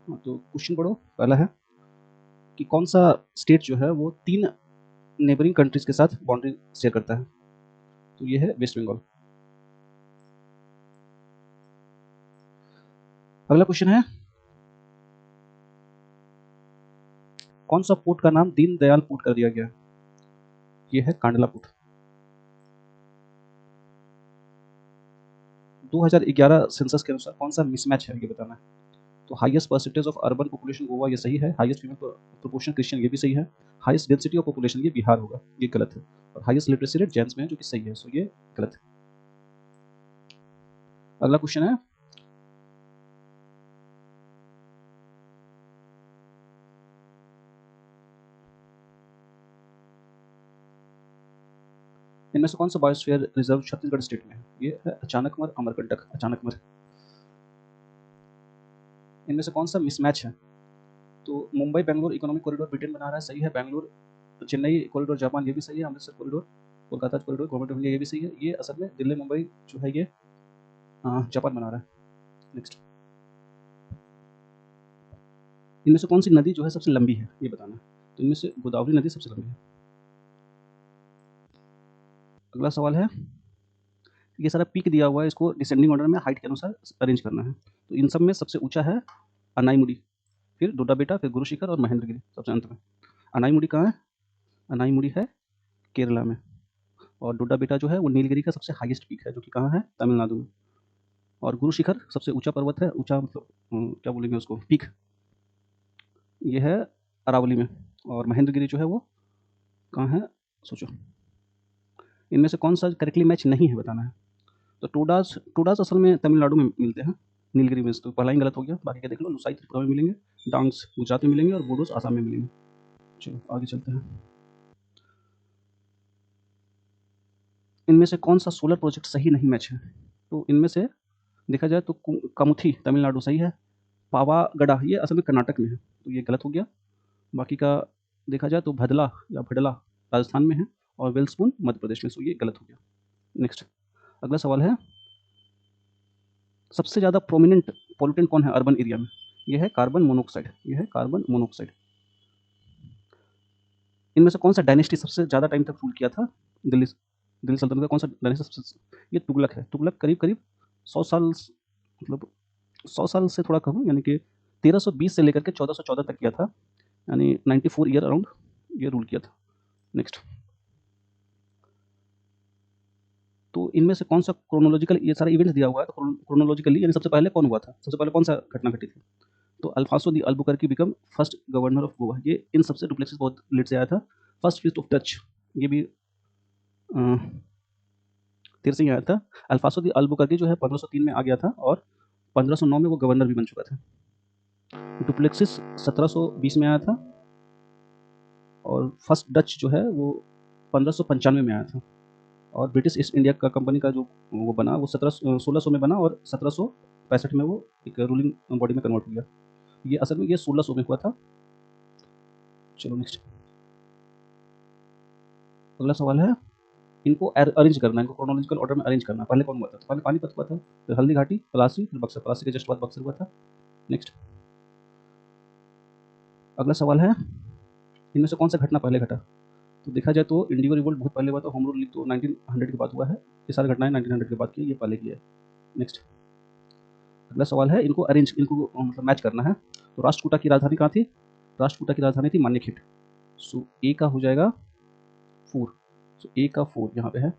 तो क्वेश्चन पढ़ो। पहला है कि कौन सा स्टेट जो है वो 3 नेबरिंग कंट्रीज के साथ बाउंड्री शेयर करता है। तो ये है वेस्ट बंगाल। अगला क्वेश्चन है कौन सा पोर्ट का नाम दीनदयाल पोर्ट कर दिया गया। ये है कांडला पोर्ट। 2011 सेंसस के अनुसार कौन सा मिसमैच है ये बताना है। तो highest percentage of urban population Goa, ये सही है। हाईएस्ट फीमेल प्रोपोर्शन क्रिश्चियन, ये भी सही है। हाईएस्ट डेंसिटी ऑफ पॉपुलेशन, ये बिहार होगा, ये गलत है। और हाईएस्ट लिटरेसी रेट जेंट्स में है, जो कि सही है, सो ये गलत है। अगला क्वेश्चन है इनमें से कौन सा बायोस्फीयर रिजर्व छत्तीसगढ़ स्टेट में है। ये है अचानकमर अमरकंटक, अचानकमर। इनमें से कौन सा मिसमैच है। तो Mumbai Bangalore economic corridor Britain बना रहा है, सही है। बेंगलोर चेन्नई कॉरिडोर जापान, ये भी सही है। Amritsar corridor Kolkata corridor government of India, ये भी सही है। ये असल में दिल्ली मुंबई जो है ये जापान बना रहा है। नेक्स्ट, इनमें से कौन सी नदी जो है सबसे लंबी है, ये बताना है। तो इनमें से गोदावरी नदी सबसे लंबी है। अगला सवाल है, ये सारा पीक दिया हुआ है, इसको डिसेंडिंग ऑर्डर में हाइट के अनुसार अरेंज करना है। तो इन सब में सबसे ऊंचा है अनाईमुड़ी, फिर डोडा बेटा, फिर गुरु शिखर और महेंद्रगिरी सबसे अंत में। अनाईमुड़ी कहाँ है। अनाईमुड़ी है केरला में। और डोडा बेटा जो है वो नीलगिरी का सबसे हाईएस्ट पीक है, जो कि कहाँ है, तमिलनाडु में। और गुरु शिखर सबसे ऊंचा पर्वत है, ऊंचा मतलब क्या बोलेंगे उसको, पीक, ये है अरावली में। और महेंद्रगिरी जो है वो कहाँ है, सोचो। इनमें से कौन सा करेक्टली मैच नहीं है बताना है। तो टोडास टोडास असल में तमिलनाडु में मिलते हैं, नीलगिरी में। तो पहला ही गलत हो गया, बाकी का देख लो। लुसाई त्रिपुरा में मिलेंगे, डांग्स गुजरात में मिलेंगे और बोडोस आसाम में मिलेंगे। चलो आगे चलते हैं। इनमें से कौन सा सोलर प्रोजेक्ट सही नहीं मैच है। तो इनमें से देखा जाए तो कमुथी तमिलनाडु सही है। पावागढ़ ये असल में कर्नाटक में है, तो ये गलत हो गया। बाकी का देखा जाए तो भदला या भडला राजस्थान में है और वेल्सपुन मध्य प्रदेश में, सो ये गलत हो गया। नेक्स्ट, अगला सवाल है सबसे ज़्यादा प्रोमिनेंट पॉल्यूटेंट कौन है अर्बन एरिया में। यह है कार्बन मोनोऑक्साइड, यह है कार्बन मोनोऑक्साइड। इनमें से कौन सा डायनेस्टी सबसे ज़्यादा टाइम तक रूल किया था दिल्ली दिल्ली सल्तनत का, कौन सा डायनेस्टी सबसे। ये तुगलक है। तुगलक करीब करीब 100 साल, मतलब 100 साल से थोड़ा कम, यानी कि 1320 से लेकर के 1414 तक किया था, यानी 94 ईयर अराउंड ये रूल किया था। नेक्स्ट, तो इनमें से कौन सा क्रोनोलॉजिकल, ये सारा इवेंट्स दिया हुआ है, तो क्रोनोलॉजिकली यानी सबसे पहले कौन हुआ था, सबसे पहले कौन सा घटना घटी थी। तो Alfonso de Albuquerque became first governor of Goa, ये इन सबसे डुप्लेक्सिस बहुत लेट से आया था। फर्स्ट फीस्ट ऑफ टच, ये भी देर से ही आया था। अल्फांसो दी अल्बुकर्की जो है 1503 में आ गया था और 1509 में वो गवर्नर भी बन चुका था। डुप्लेक्सिस 1720 में आया था और फर्स्ट डच जो है वो 1595 में आया था। और ब्रिटिश ईस्ट इंडिया का कंपनी का जो वो बना वो 1600 में बना और 1765 में वो एक रूलिंग बॉडी में कन्वर्ट हो गया। ये असल में ये 1600 में हुआ था। चलो नेक्स्ट, अगला सवाल है इनको अरेंज करना है, इनको क्रोनोलॉजिकल ऑर्डर में अरेंज करना। पहले कौन हुआ था, तो पहले पानीपत हुआ था, फिर हल्दी घाटी, पलासी, फिर बक्सर, पलासी के जस्ट बाद बक्सर हुआ था। नेक्स्ट, अगला सवाल है इनमें से कौन सा घटना पहले घटा। तो देखा जाए तो इंडिगो रिवोल्ट बहुत पहले हुआ था, होम रूल लीग तो 1900 के बाद हुआ है। ये सारी घटनाएं 1900 के बाद की, ये पहले की है। नेक्स्ट, अगला सवाल है इनको अरेंज, इनको मतलब मैच करना है। तो राष्ट्रकूटा की राजधानी कहाँ थी। राष्ट्रकूटा की राजधानी थी मान्यखेट। सो ए का हो जाएगा 4, सो ए का 4 यहाँ पे है।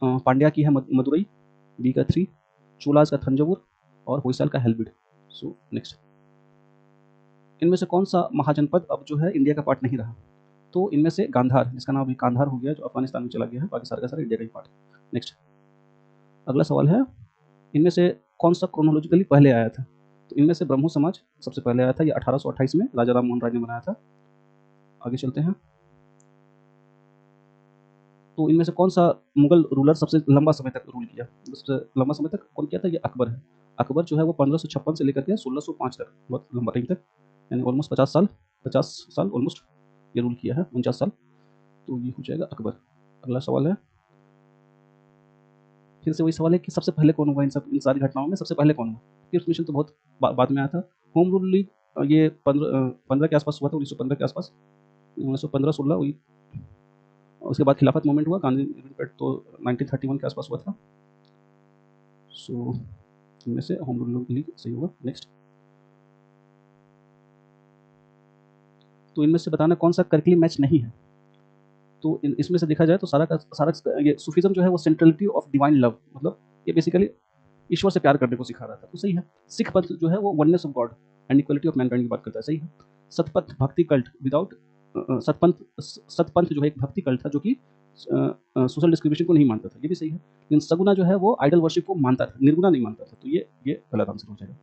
पांड्या की है मदुरई, बी का 3, चोलाज का थंजावुर और होयसाल का हेल्बिड। सो नेक्स्ट, इनमें से कौन सा महाजनपद अब जो है इंडिया का पार्ट नहीं रहा। तो इनमें से गांधार, जिसका नाम अभी कांधार हो गया, जो अफगानिस्तान में चला गया है, बाकी सारा का सारा इंडिया का ही पार्ट। नेक्स्ट, अगला सवाल है इनमें से कौन सा क्रोनोलॉजिकली पहले आया था। तो इनमें से ब्रह्मो समाज सबसे पहले आया था, ये 1828 में राजा राम मोहन राय ने बनाया था। आगे चलते हैं, तो इनमें से कौन सा मुगल रूलर सबसे लंबा समय तक रूल किया। सबसे लंबा समय तक कौन किया था, ये अकबर है। अकबर जो है वो 1556 से लेकर के 1605 तक, बहुत लंबा टाइम तक, यानी ऑलमोस्ट 50 साल, 50 साल ऑलमोस्ट ये रूल किया है, 49 साल। तो ये हो जाएगा अकबर। अगला सवाल है, फिर से वही सवाल है कि सबसे पहले कौन हुआ इन सारी घटनाओं में, सबसे पहले कौन हुआ। फिर मिशन तो बहुत बाद में आया था, होम रूल लीग ये 15 के आसपास हुआ था, 1915 के आसपास, 1915-16 हुई। उसके बाद खिलाफत मूवमेंट हुआ, गांधी तो 1931 के आसपास हुआ था। सो इनमें से होम रूल लीग सही होगा। नेक्स्ट, तो इनमें से बताना कौन सा करेक्टली मैच नहीं है। तो इसमें से देखा जाए तो सारा का सारा ये सूफिज्म जो है वो सेंट्रलिटी ऑफ डिवाइन लव, मतलब ये बेसिकली ईश्वर से प्यार करने को सिखा रहा था, तो सही है। सिख पंथ जो है वो oneness of God and equality of Mankind की बात करता है, सही है। सतपथ भक्ति कल्ट विदाउट सतपंथ जो है एक भक्ति कल्ट था जो कि सोशल डिस्क्रिमिनेशन को नहीं मानता था, ये भी सही है। लेकिन सगुना जो है वो आइडल वर्शिप को मानता था, निर्गुणा नहीं मानता था, तो ये गलत आंसर हो जाएगा।